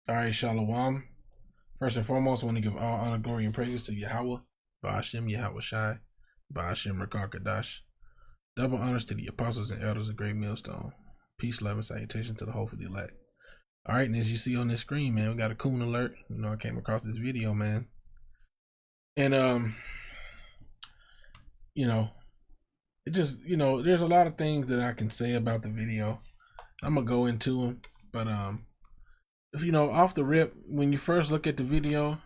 All right, Shalom. First and foremost, I want to give all honor, glory, and praises to Yahweh, Ba'ashem, Yahweh Shai, Ba'ashem, Rakakadash. Double honors to the apostles and elders of Great Millstone. Peace, love, and salutation to the hopefully elect. All right, and as you see on this screen, man, we got a coon alert. You know, I came across this video, man. And, you know, it just, you know, there's a lot of things that I can say about the video. I'm going to go into them, but, if you know, off the rip, when you first look at the video,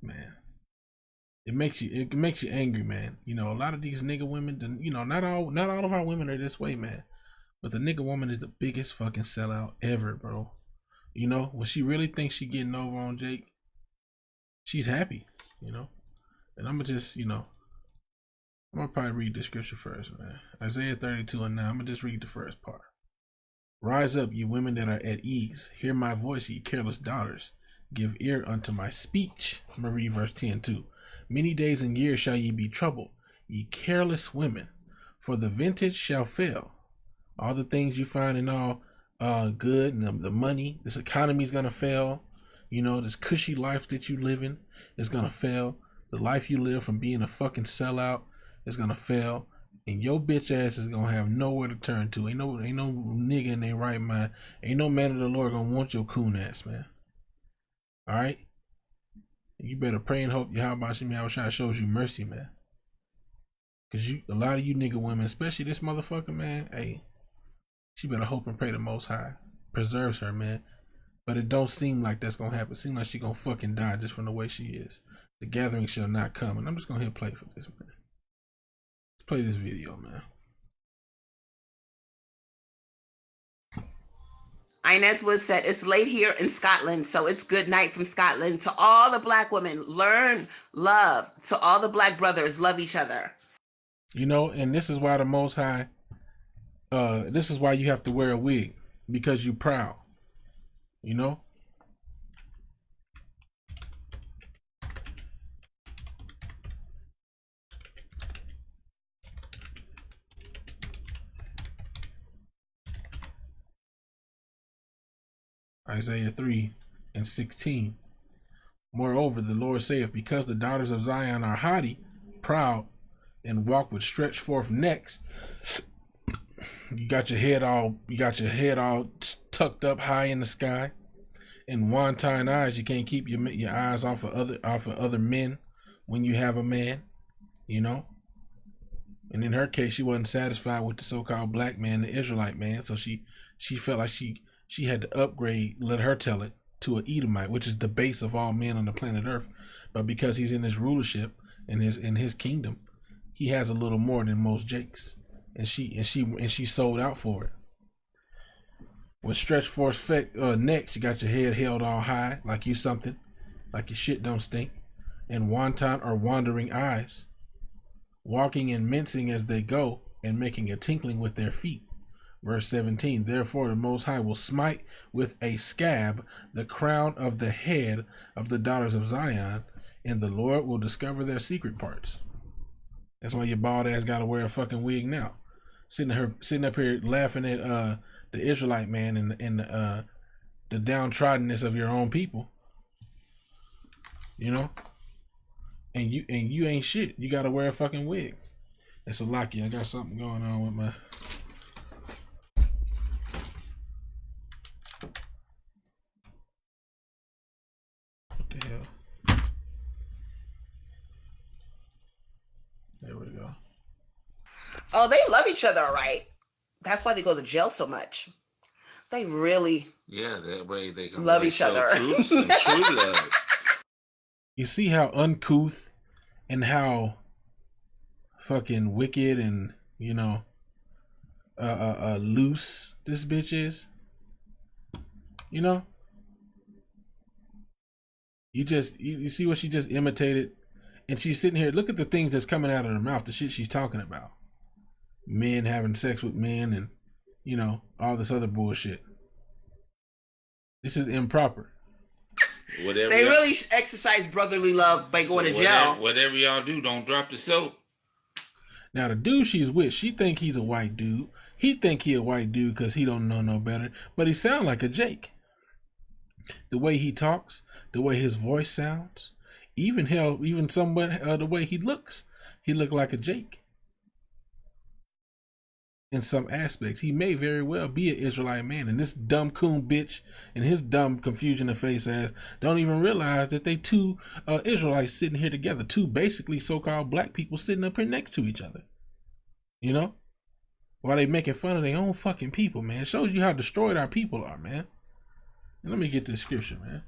man, it makes you angry, man. You know, a lot of these nigga women, you know, not all of our women are this way, man. But the nigga woman is the biggest fucking sellout ever, bro. You know, when she really thinks she getting over on Jake, she's happy, you know. And I'm gonna just, you know, I'm gonna probably read the scripture first, man. Isaiah 32:9. I'm gonna just read the first part. Rise up, ye women that are at ease. Hear my voice, ye careless daughters. Give ear unto my speech. I'm going to read verse 10 too. Many days and years shall ye be troubled, ye careless women, for the vintage shall fail. All the things you find in all good, and the money, this economy is going to fail. You know, this cushy life that you live in is going to fail. The life you live from being a fucking sellout is going to fail. And your bitch ass is gonna have nowhere to turn to. Ain't no nigga in their right mind. Ain't no man of the Lord gonna want your coon ass, man. All right. You better pray and hope Yahweh Shai shows you mercy, man. Cause a lot of you nigga women, especially this motherfucker, man. Hey, she better hope and pray the Most High preserves her, man. But it don't seem like that's gonna happen. It seems like she gonna fucking die just from the way she is. The gathering shall not come, and I'm just gonna hit play for this, man. Play this video, man. Inez was said, it's late here in Scotland, so it's good night from Scotland. To all the black women, learn love. To all the black brothers, love each other. You know, and this is why the Most High, this is why you have to wear a wig, because you proud. You know? Isaiah 3:16. Moreover, the Lord saith, because the daughters of Zion are haughty, proud, and walk with stretched forth necks. You got your head all tucked up high in the sky, and wanton eyes. You can't keep your eyes off of other men when you have a man, you know. And in her case, she wasn't satisfied with the so-called black man, the Israelite man, so she felt like she had to upgrade, let her tell it, to an Edomite, which is the base of all men on the planet Earth. But because he's in his rulership, in his kingdom, he has a little more than most Jakes. And she sold out for it. With stretched forth necks, you got your head held all high, like you something, like your shit don't stink, and wanton or wandering eyes, walking and mincing as they go, and making a tinkling with their feet. Verse 17, therefore the Most High will smite with a scab the crown of the head of the daughters of Zion, and the Lord will discover their secret parts. That's why your bald ass gotta wear a fucking wig now. Sitting up here laughing at the Israelite man and the downtroddenness of your own people. You know? And you ain't shit. You gotta wear a fucking wig. It's a lucky. I got something going on with my... There we go. Oh, they love each other, all right. That's why they go to jail so much. They really that way they can love each other. Some true love. You see how uncouth and how fucking wicked and, you know, loose this bitch is? You know? You see what she just imitated? And she's sitting here, look at the things that's coming out of her mouth, the shit she's talking about. Men having sex with men and, you know, all this other bullshit. This is improper. They really exercise brotherly love by going to jail. Whatever y'all do, don't drop the soap. Now the dude she's with, she think he's a white dude. He think he a white dude because he don't know no better. But he sound like a Jake. The way he talks, the way his voice sounds, even hell, even somewhat the way he looks. He looked like a Jake. In some aspects, he may very well be an Israelite man, and this dumb coon bitch and his dumb confusion of face ass don't even realize that they two Israelites sitting here together, two basically so-called black people sitting up here next to each other. You know, while they making fun of their own fucking people, man. It shows you how destroyed our people are, man. And let me get this scripture, man.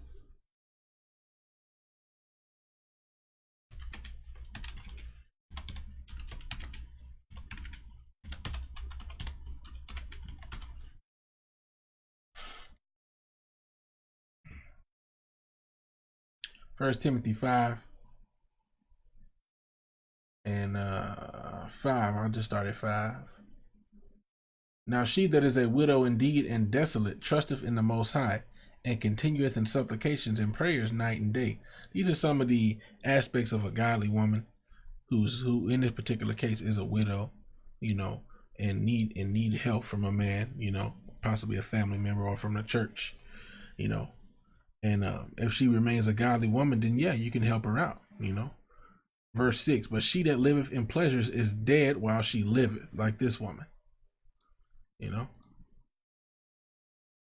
First Timothy 5 and 5. I'll just start at 5. Now she that is a widow indeed and desolate trusteth in the Most High, and continueth in supplications and prayers night and day. These are some of the aspects of a godly woman who in this particular case is a widow, you know, and need help from a man, you know, possibly a family member or from the church, you know. And if she remains a godly woman, then yeah, you can help her out, you know. Verse 6, but she that liveth in pleasures is dead while she liveth, like this woman, you know.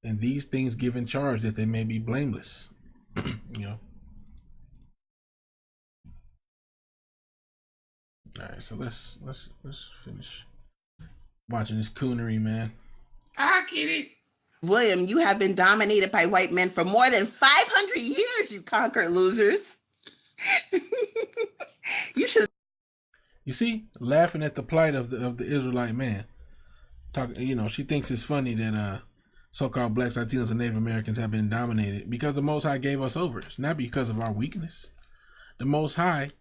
And these things give in charge that they may be blameless, you know. All right, so let's finish watching this coonery, man. I get it. William, you have been dominated by white men for more than 500 years, you conquered losers. You should. You see, laughing at the plight of the Israelite man. You know, she thinks it's funny that so-called blacks, Latinos, and Native Americans have been dominated because the Most High gave us over. It's not because of our weakness. The Most High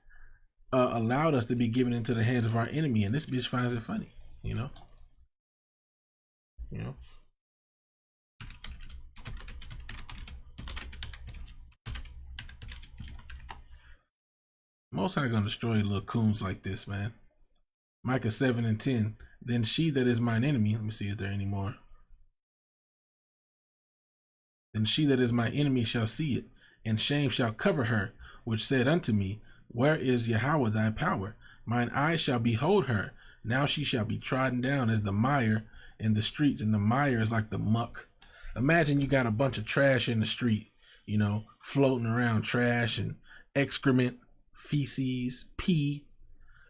allowed us to be given into the hands of our enemy, and this bitch finds it funny. You know. You know. Most High gonna destroy little coons like this, man. Micah 7 and 10. Then she that is mine enemy. Let me see if there any more. Then she that is my enemy shall see it, and shame shall cover her, which said unto me, where is Yahweh thy power? Mine eyes shall behold her. Now she shall be trodden down as the mire in the streets, and the mire is like the muck. Imagine you got a bunch of trash in the street, you know, floating around, trash and excrement, feces, pee,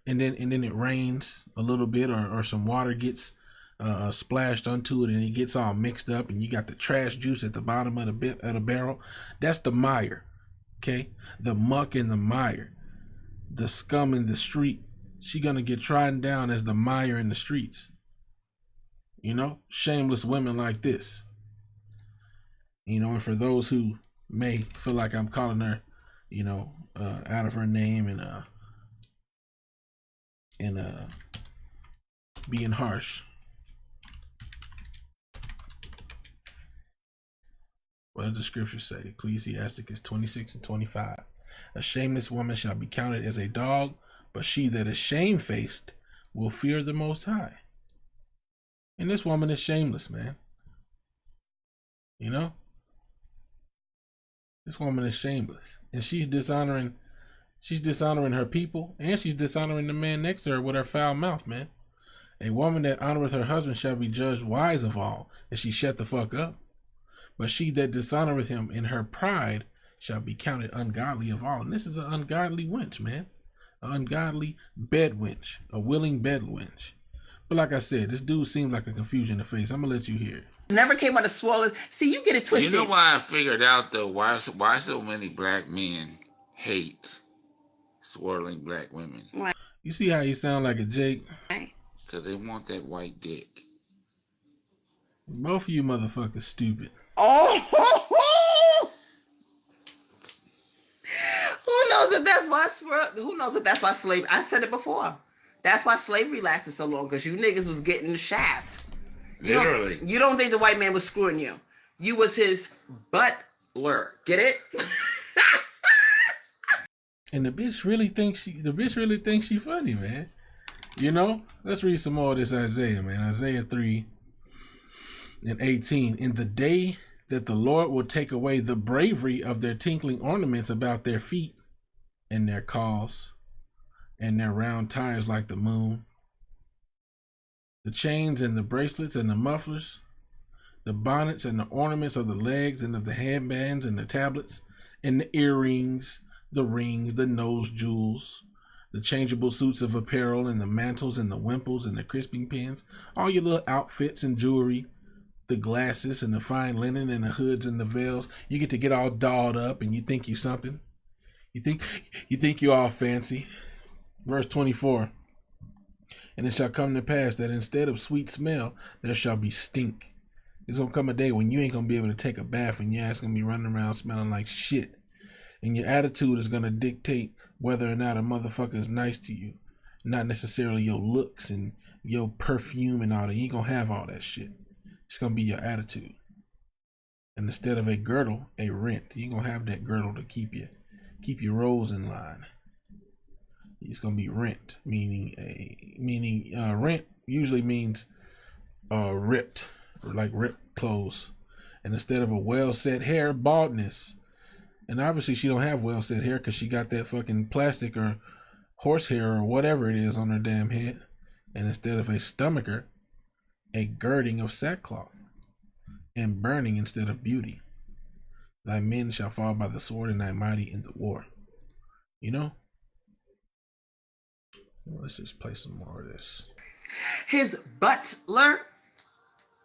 and then it rains a little bit, or some water gets splashed onto it, and it gets all mixed up, and you got the trash juice at the bottom of the barrel. That's the mire, okay? The muck and the mire, the scum in the street. She gonna get trodden down as the mire in the streets. You know, shameless women like this. You know, and for those who may feel like I'm calling her, you know, out of her name and being harsh. What does the scripture say? Ecclesiasticus 26 and 25. A shameless woman shall be counted as a dog, but she that is shamefaced will fear the Most High. And this woman is shameless, man. You know? This woman is shameless. And she's dishonoring her people, and she's dishonoring the man next to her with her foul mouth, man. A woman that honoreth her husband shall be judged wise of all, and she shut the fuck up. But she that dishonoreth him in her pride shall be counted ungodly of all. And this is an ungodly wench, man. An ungodly bed wench. A willing bed wench. But like I said, this dude seems like a confusion in the face. I'm gonna let you hear it. Never came out of swollen. See, you get it twisted. You know why I figured out though why so many black men hate swirling black women? Why? You see how you sound like a Jake? Because they want that white dick. Both of you motherfuckers stupid. Oh, who knows if that's why? Who knows if that's why slavery? I said it before. That's why slavery lasted so long, because you niggas was getting the shaft. Literally. You don't think the white man was screwing you? You was his butler. Get it? And the bitch really thinks she funny, man. You know? Let's read some more of this Isaiah, man. Isaiah 3 and 18. In the day that the Lord will take away the bravery of their tinkling ornaments about their feet, and their calls, and their round tires like the moon, the chains and the bracelets and the mufflers, the bonnets and the ornaments of the legs and of the handbands and the tablets and the earrings, the rings, the nose jewels, the changeable suits of apparel and the mantles and the wimples and the crisping pins, all your little outfits and jewelry, the glasses and the fine linen and the hoods and the veils. You get to get all dolled up and you think you something. You think you're all fancy. Verse 24. And it shall come to pass that instead of sweet smell, there shall be stink. There's gonna come a day when you ain't gonna be able to take a bath and your ass gonna be running around smelling like shit. And your attitude is gonna dictate whether or not a motherfucker is nice to you. Not necessarily your looks and your perfume and all that. You ain't gonna have all that shit. It's gonna be your attitude. And instead of a girdle, a rent. You ain't gonna have that girdle to keep your rolls in line. It's gonna be rent, meaning rent usually means ripped, or like ripped clothes. And instead of a well set hair, baldness. And obviously she don't have well set hair because she got that fucking plastic or horsehair or whatever it is on her damn head. And instead of a stomacher, a girding of sackcloth, and burning instead of beauty. Thy men shall fall by the sword, and thy mighty in the war. You know? Let's just play some more of this. His butler.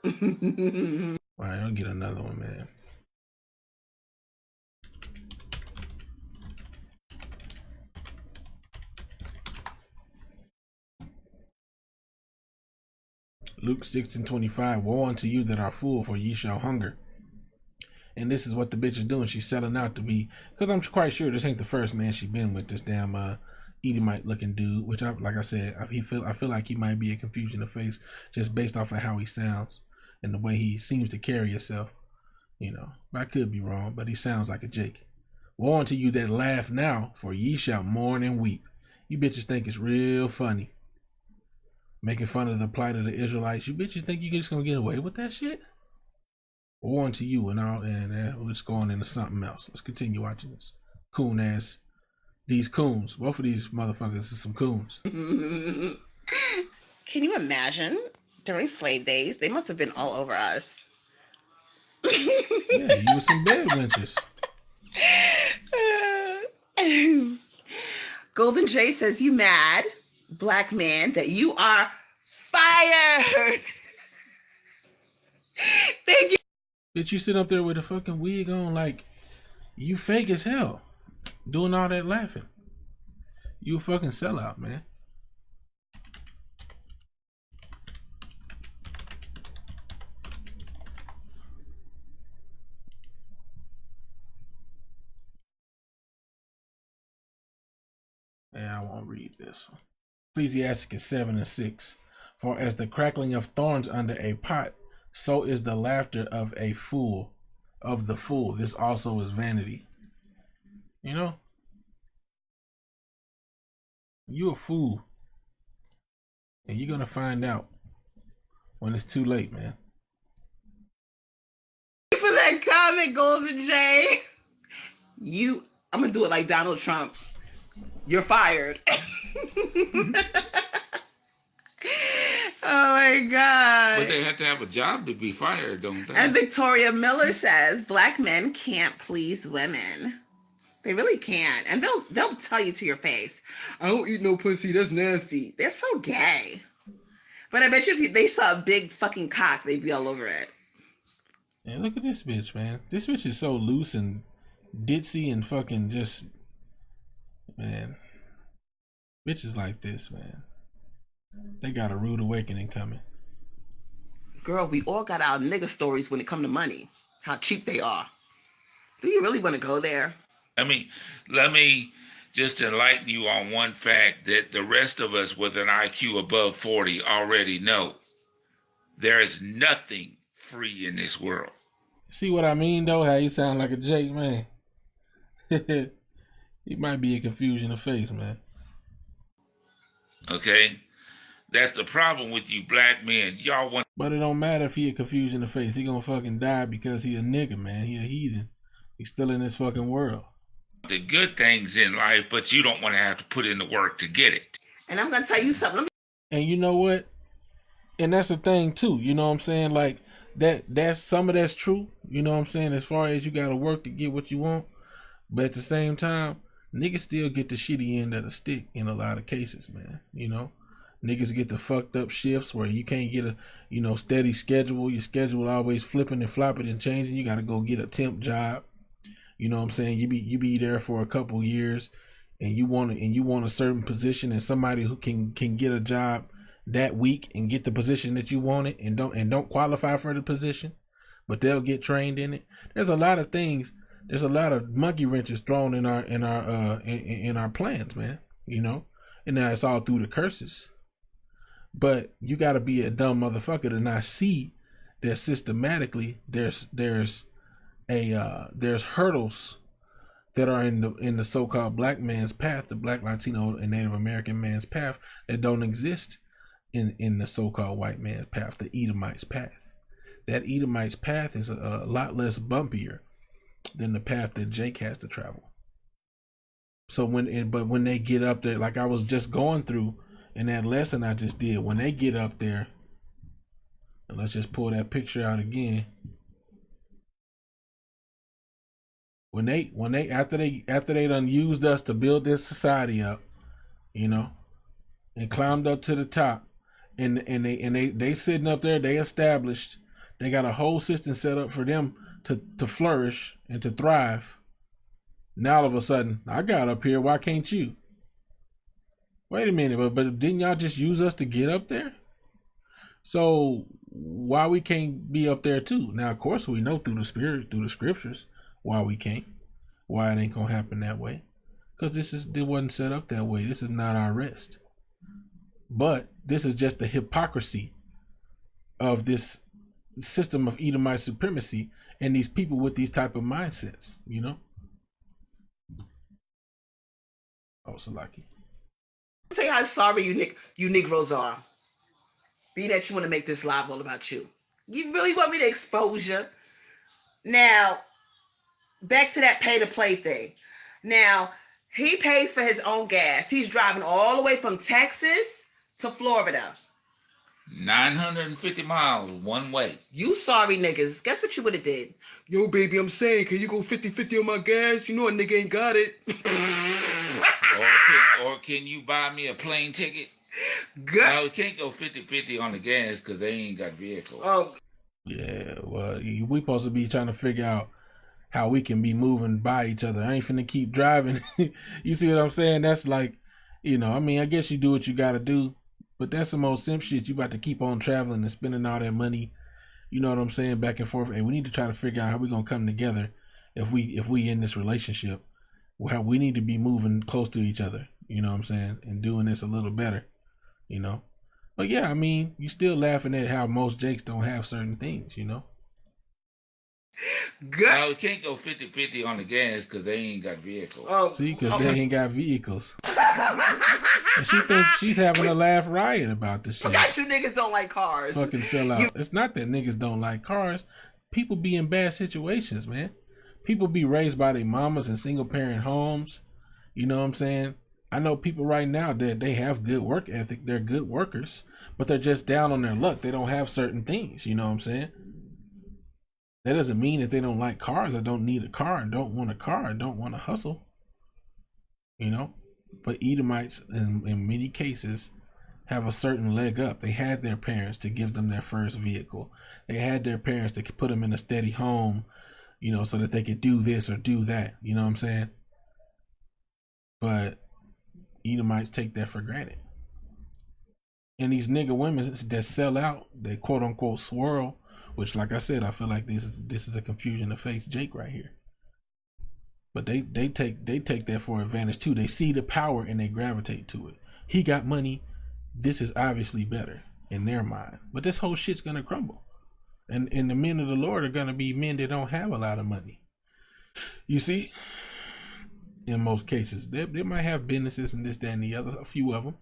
All right, I'll get another one, man. Luke 6:25. Woe unto you that are full, for ye shall hunger. And this is what the bitch is doing. She's selling out to be, because I'm quite sure this ain't the first man she been with, this damn Edomite looking dude, which like I said, I feel like he might be a confusion of face just based off of how he sounds and the way he seems to carry himself. You know, I could be wrong, but he sounds like a Jake. Woe unto you that laugh now, for ye shall mourn and weep. You bitches think it's real funny, making fun of the plight of the Israelites. You bitches think you just gonna get away with that shit? Woe unto you and all, and let's go on into something else. Let's continue watching this coon ass. These coons, both of these motherfuckers is some coons. Can you imagine during slave days? They must have been all over us. Yeah, you were some bed wenches. Golden J says, you mad, black man, that you are fired. Thank you. Bitch, you sit up there with a fucking wig on like you fake as hell. Doing all that laughing. You a fucking sellout, man. Yeah, I won't read this one. Ecclesiasticus 7:6. For as the crackling of thorns under a pot, so is the laughter of a fool, of the fool. This also is vanity. You know? You a fool. And you're gonna find out when it's too late, man. For that comment, Golden J. I'm gonna do it like Donald Trump. You're fired. Oh my God. But they have to have a job to be fired, don't they? And Victoria Miller says, black men can't please women. They really can't. And they'll tell you to your face, I don't eat no pussy, that's nasty. They're so gay. But I bet you if they saw a big fucking cock, they'd be all over it. And look at this bitch, man. This bitch is so loose and ditzy and fucking just, man. Bitches like this, man. They got a rude awakening coming. Girl, we all got our nigga stories when it come to money. How cheap they are. Do you really want to go there? Let me just enlighten you on one fact that the rest of us with an IQ above 40 already know. There is nothing free in this world. See what I mean, though? How you sound like a Jake, man. He might be a confusion of face, man. Okay? That's the problem with you black men. Y'all want But it don't matter if he a confused in the face. He gonna fucking die because he a nigga, man. He a heathen. He's still in this fucking world. the good things in life, but you don't want to have to put in the work to get it. And I'm gonna tell you something. And you know what? And that's the thing too. You know what I'm saying? Like that's some of that's true. You know what I'm saying? As far as you gotta work to get what you want. But at the same time, niggas still get the shitty end of the stick in a lot of cases, man. You know? Niggas get the fucked up shifts where you can't get a, steady schedule. Your schedule always flipping and flopping and changing. You gotta go get a temp job. You know what I'm saying? You be there for a couple years and you want a certain position, and somebody who can get a job that week and get the position that you wanted and don't qualify for the position, but they'll get trained in it. There's a lot of things. There's a lot of monkey wrenches thrown in our plans, man. You know, and now it's all through the curses. But you got to be a dumb motherfucker to not see that systematically there's hurdles that are in the so-called black man's path, the black, Latino, and Native American man's path, that don't exist in the so-called white man's path, the Edomite's path. That Edomite's path is a lot less bumpier than the path that Jake has to travel. So when they get up there, like I was just going through in that lesson I just did, when they get up there, and let's just pull that picture out again. When they after they done used us to build this society up, you know, and climbed up to the top, and they sitting up there, they established, they got a whole system set up for them to flourish and to thrive. Now all of a sudden, I got up here, why can't you? Wait a minute, but didn't y'all just use us to get up there? So why we can't be up there too? Now, of course, we know through the spirit, through the scriptures, why we can't, why it ain't gonna happen that way. Because it wasn't set up that way. This is not our rest. But this is just the hypocrisy of this system of Edomite supremacy and these people with these type of mindsets, you know? Oh, Salaki. I'll tell you how sorry you Negroes are. Being that you want to make this live all about you. You really want me to expose you? Now, back to that pay to play thing. Now, he pays for his own gas. He's driving all the way from Texas to Florida. 950 miles one way. You sorry niggas. Guess what you would have did? Yo, baby, I'm saying, can you go 50-50 on my gas? You know a nigga ain't got it. or can you buy me a plane ticket? Good. No, we can't go 50-50 on the gas because they ain't got vehicles. Oh. Yeah, well, we supposed to be trying to figure out how we can be moving by each other. I ain't finna keep driving. You see what I'm saying? That's like, I mean, I guess you do what you gotta do, but that's the most simple shit. You about to keep on traveling and spending all that money, you know what I'm saying, back and forth. And we need to try to figure out how we gonna come together if we in this relationship. How we need to be moving close to each other, you know what I'm saying, and doing this a little better, you know. But yeah, I mean, you still laughing at how most Jakes don't have certain things, you know. Good. No, we can't go 50-50 on the gas because they ain't got vehicles. Oh. See, because they ain't got vehicles. And she thinks she's having a laugh riot about this shit. Forgot you niggas don't like cars. Fucking sell out. It's not that niggas don't like cars. People be in bad situations, man. People be raised by their mamas in single parent homes. You know what I'm saying? I know people right now that they have good work ethic. They're good workers, but they're just down on their luck. They don't have certain things. You know what I'm saying? That doesn't mean that they don't like cars or don't need a car and don't want a car and don't want to hustle. You know? But Edomites, in many cases, have a certain leg up. They had their parents to give them their first vehicle. They had their parents to put them in a steady home, you know, so that they could do this or do that. You know what I'm saying? But Edomites take that for granted. And these nigga women that sell out, they quote unquote swirl, which, like I said, I feel like this is a confusion to face Jake right here. But they take that for advantage too. They see the power and they gravitate to it. He got money. This is obviously better in their mind. But this whole shit's gonna crumble. And the men of the Lord are gonna be men that don't have a lot of money. You see? In most cases. They might have businesses and this, that, and the other, a few of them.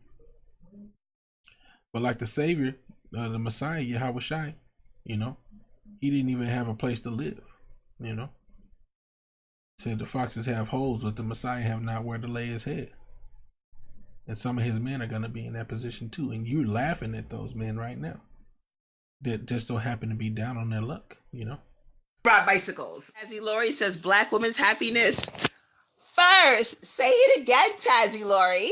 But like the Savior, the Messiah, Yahweh Shai, you know, he didn't even have a place to live, you know. Said the foxes have holes, but the Messiah have not where to lay his head. And some of his men are going to be in that position too. And you're laughing at those men right now that just so happen to be down on their luck, you know. Ride bicycles. Tazzy Lori says black women's happiness first. Say it again, Tazzy Lori.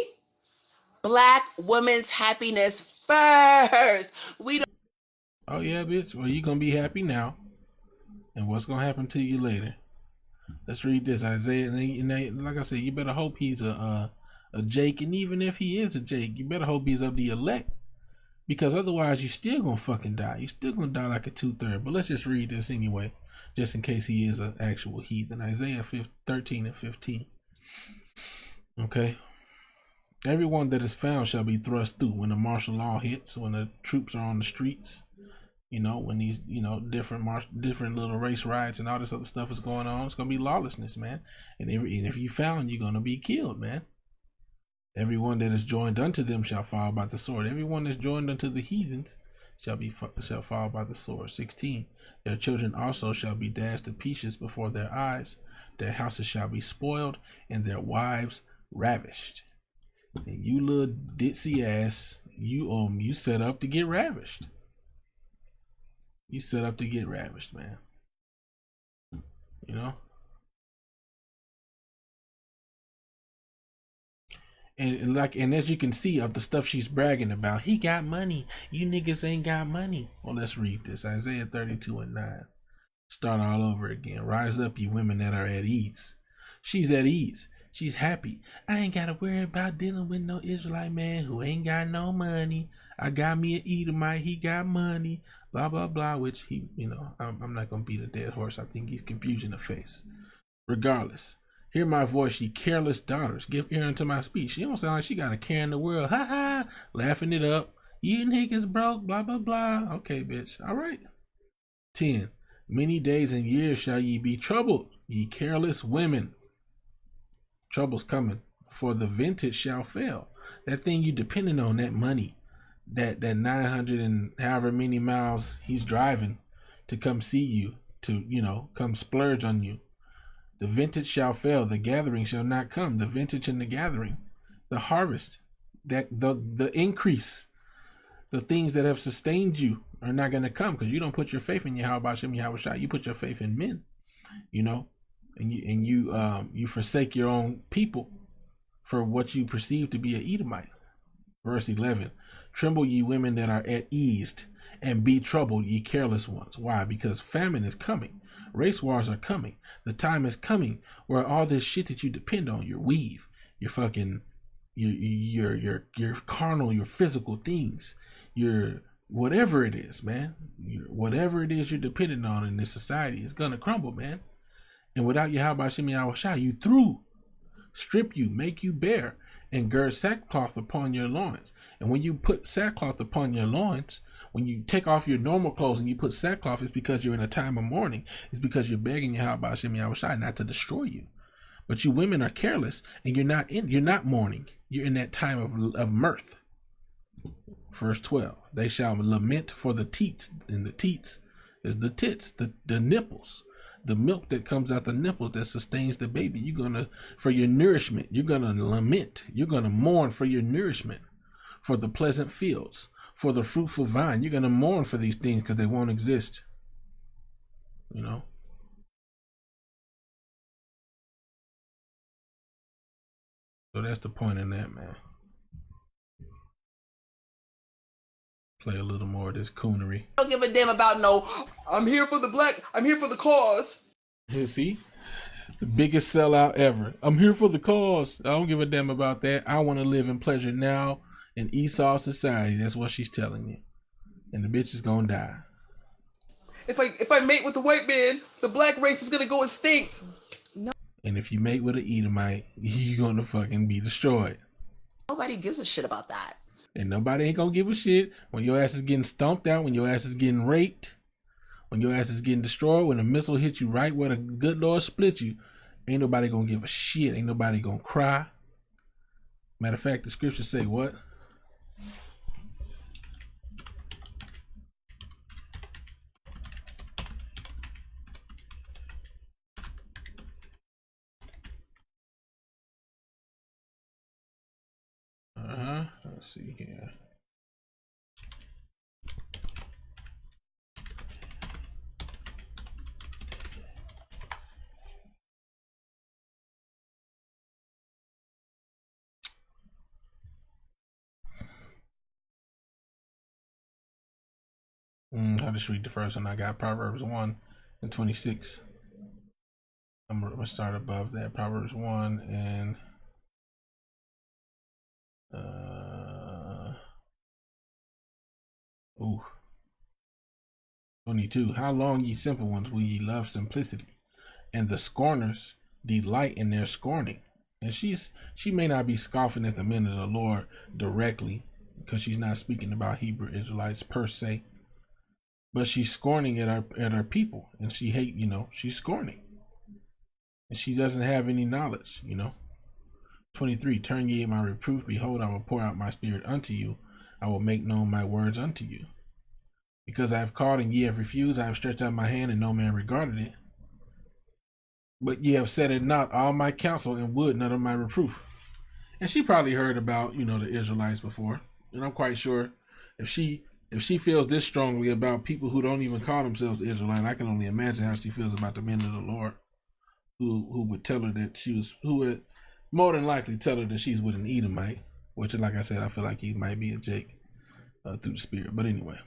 Black women's happiness first. We don't. Oh yeah, bitch. Well, you gonna be happy now, and what's gonna happen to you later? Let's read this, Isaiah. And like I said, you better hope he's a Jake, and even if he is a Jake, you better hope he's of the elect, because otherwise you still gonna fucking die. You still gonna die like a 2/3. But let's just read this anyway, just in case he is an actual heathen. Isaiah 13 and 15. Okay. Everyone that is found shall be thrust through when the martial law hits, when the troops are on the streets, you know, when these, you know, different little race riots and all this other stuff is going on. It's gonna be lawlessness, man. And if you found, you're gonna be killed, man. Everyone that is joined unto them shall fall by the sword. Everyone that's joined unto the heathens shall fall by the sword. 16. Their children also shall be dashed to pieces before their eyes. Their houses shall be spoiled, and their wives ravished. And you little ditzy ass, you set up to get ravished. You set up to get ravished, man. You know? And as you can see of the stuff she's bragging about, he got money. You niggas ain't got money. Well, let's read this. Isaiah 32 and 9. Start all over again. Rise up, you women that are at ease. She's at ease. She's happy. I ain't gotta worry about dealing with no Israelite man who ain't got no money. I got me an Edomite, he got money. Blah, blah, blah, which he, you know, I'm not gonna beat a dead horse. I think he's confusing the face. Regardless, hear my voice, ye careless daughters. Give ear unto my speech. She don't sound like she got a care in the world. Ha ha, laughing it up. You niggas broke, blah, blah, blah. Okay, bitch. All right. 10. Many days and years shall ye be troubled, ye careless women. Trouble's coming, for the vintage shall fail. That thing you depending on, that money, that 900 and however many miles he's driving to come see you, to, you know, come splurge on you. The vintage shall fail, the gathering shall not come. The vintage and the gathering, the harvest, that the increase, the things that have sustained you are not going to come, because you don't put your faith in Yahweh Shem Yahweh Shai. You put your faith in men, you know. And you forsake your own people for what you perceive to be an Edomite. Verse 11. Tremble, ye women that are at ease, and be troubled, ye careless ones. Why? Because famine is coming. Race wars are coming. The time is coming where all this shit that you depend on, your weave, your fucking, your carnal, your physical things, your whatever it is, man, whatever it is you're dependent on in this society is gonna crumble, man. And without Yahweh Shem Yahweh Shai, you through, strip you, make you bare, and gird sackcloth upon your loins. And when you put sackcloth upon your loins, when you take off your normal clothes and you put sackcloth, it's because you're in a time of mourning. It's because you're begging Yahweh Shem Yahweh Shai not to destroy you. But you women are careless, and you're not mourning. You're in that time of mirth. Verse 12. They shall lament for the teats, and the teats is the tits, the nipples. The milk that comes out the nipples that sustains the baby. You're gonna, for your nourishment, you're gonna lament. You're gonna mourn for your nourishment, for the pleasant fields, for the fruitful vine. You're gonna mourn for these things because they won't exist. You know. So that's the point in that, man. Play a little more of this coonery. Don't give a damn about no. I'm here for the cause. Here, see? The biggest sellout ever. I'm here for the cause. I don't give a damn about that. I want to live in pleasure now in Esau society. That's what she's telling you. And the bitch is gonna die. If I mate with the white man, the black race is gonna go extinct. And if you mate with an Edomite, you're gonna fucking be destroyed. Nobody gives a shit about that. And nobody ain't gonna give a shit when your ass is getting stomped out, when your ass is getting raped, when your ass is getting destroyed, when a missile hits you right where the good Lord split you. Ain't nobody gonna give a shit. Ain't nobody gonna cry. Matter of fact, the scriptures say what? Let's see here. I'll just read the first one. I got Proverbs 1 and 26. I'm gonna start above that. Proverbs 1 and 22. How long, ye simple ones, will ye love simplicity? And the scorners delight in their scorning. And she may not be scoffing at the men of the Lord directly, because she's not speaking about Hebrew Israelites per se, but she's scorning at her people, and she hate, she's scorning, and she doesn't have any knowledge. 23. Turn ye my reproof, behold, I will pour out my spirit unto you, I will make known my words unto you. Because I have called and ye have refused, I have stretched out my hand and no man regarded it. But ye have said it not all my counsel, and would none of my reproof. And she probably heard about, the Israelites before. And I'm quite sure if she feels this strongly about people who don't even call themselves Israelite, I can only imagine how she feels about the men of the Lord who would tell her that who would more than likely tell her that she's with an Edomite, which, like I said, I feel like he might be a Jake through the spirit. But anyway,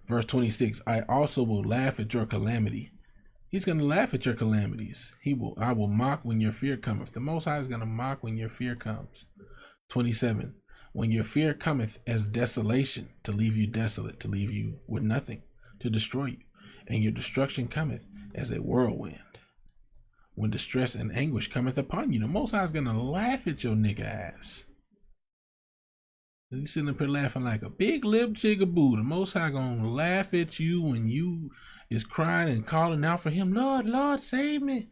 verse 26, I also will laugh at your calamity. He's going to laugh at your calamities. I will mock when your fear cometh. The Most High is going to mock when your fear comes. 27, when your fear cometh as desolation, to leave you desolate, to leave you with nothing, to destroy you. And your destruction cometh as a whirlwind, when distress and anguish cometh upon you. The Most High is going to laugh at your nigga ass. He's sitting up here laughing like a big lip jigaboo. The Most High going to laugh at you when you is crying and calling out for him, Lord, Lord, save me.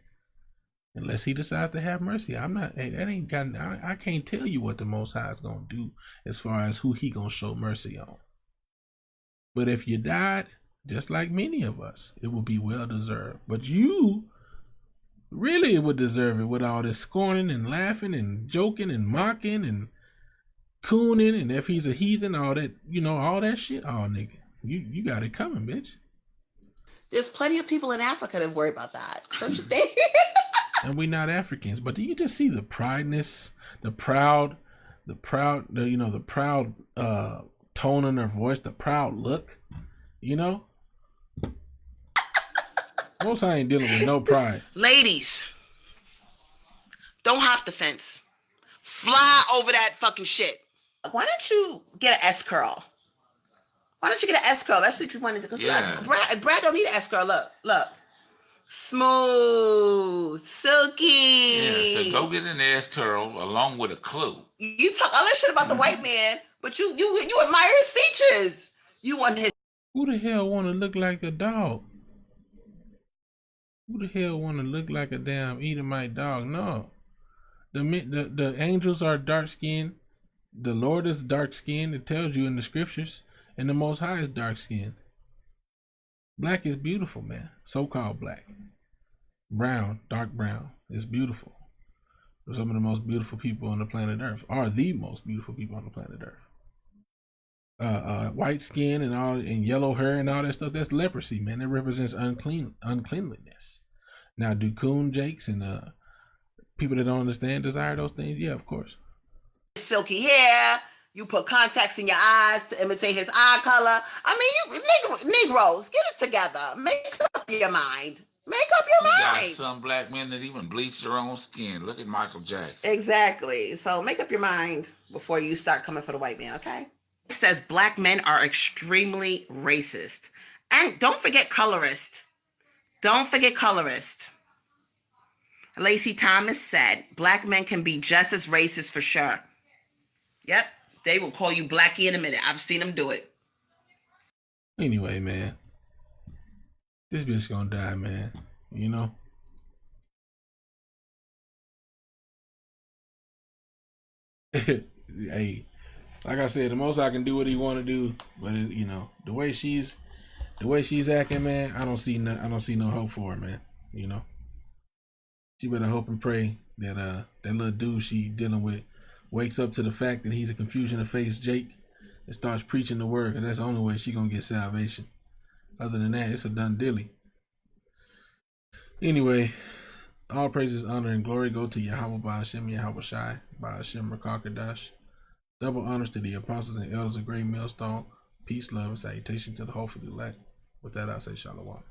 Unless he decides to have mercy. I can't tell you what the Most High is going to do as far as who he going to show mercy on. But if you died, just like many of us, it will be well deserved. But you really would deserve it with all this scorning and laughing and joking and mocking and cooning, and if he's a heathen, all that, all that shit. Oh, nigga, you got it coming, bitch. There's plenty of people in Africa that worry about that, don't you think? And we not Africans, but do you just see the prideness, the proud tone in her voice, the proud look, Most I ain't dealing with no pride. Ladies, don't hop the fence. Fly over that fucking shit. Why don't you get an S curl? Why don't you get an S curl? That's what you wanted to. Yeah. Brad don't need an S curl. Look. Smooth, silky. Yeah, so go get an ass curl along with a clue. You talk all that shit about the white man, but you admire his features. You want his. Who the hell want to look like a dog? Who the hell want to look like a damn Edomite dog? No. The angels are dark skinned. The Lord is dark skinned. It tells you in the scriptures. And the Most High is dark skinned. Black is beautiful, man. So-called black. Brown, dark brown, is beautiful. Some of the most beautiful people on the planet Earth are the most beautiful people on the planet Earth. White skin and yellow hair and all that stuff, that's leprosy, man. That represents uncleanliness. Now, do coon jakes and people that don't understand desire those things? Yeah, of course. Silky hair. You put contacts in your eyes to imitate his eye color. I mean, you Negroes, get it together. Make up your mind. Make up your mind. Got some black men that even bleach their own skin. Look at Michael Jackson. Exactly. So make up your mind before you start coming for the white man, okay? It says black men are extremely racist. And don't forget colorist. Don't forget colorist. Lacey Thomas said, black men can be just as racist for sure. Yep. They will call you Blackie in a minute. I've seen them do it. Anyway, man. This bitch gonna die, man. Hey, like I said, the most I can do what he want to do, but the way she's acting, man, I don't see no hope for her, man. She better hope and pray that that little dude she dealing with wakes up to the fact that he's a confusion of face Jake and starts preaching the word, because that's the only way she gonna get salvation. Other than that, it's a done dilly. Anyway, all praises, honor, and glory go to Yahweh Ba'ashem, Yahweh Shai, Ba'ashem Rakakadash. Double honors to the apostles and elders of Great Millstone. Peace, love, and salutation to the hopeful elect. With that, I say shalom.